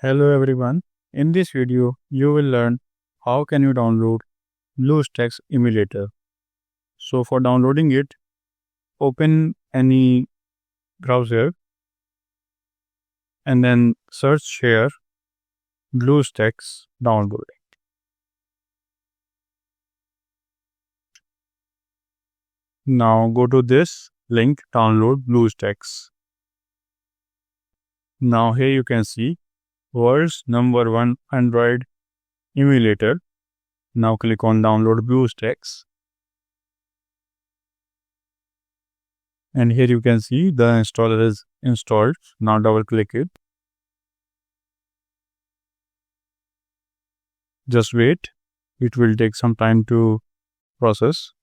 Hello everyone. In this video, you will learn how can you download BlueStacks emulator. So for downloading it, open any browser and then search here BlueStacks downloading. Now go to this link, download BlueStacks. Now here you can see world's #1 Android emulator. Now click on download BlueStacks. And here you can see the installer is installed. Now double click it. Just wait. It will take some time to process.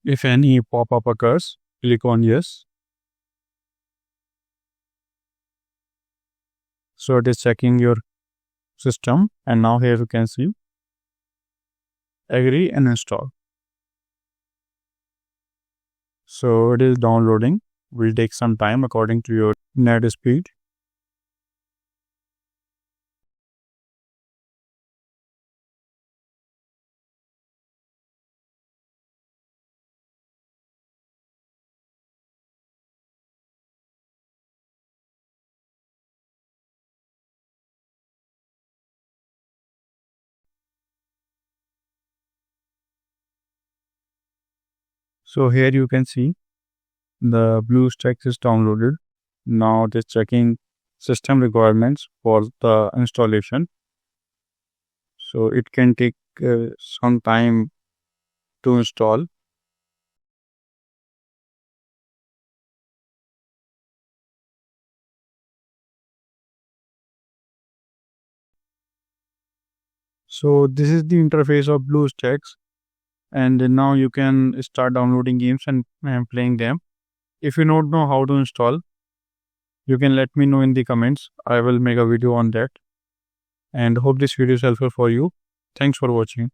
If any pop-up occurs, click on yes. So it is checking your system, and now here you can see agree and install. So it is downloading. Will take some time according to your net speed. So here you can see the BlueStacks is downloaded. Now it is checking system requirements for the installation. So it can take some time to install. So this is the interface of BlueStacks, and now you can start downloading games and playing them. If you don't know how to install, you can let me know in the comments. I will make a video on that, and hope this video is helpful for you. Thanks for watching.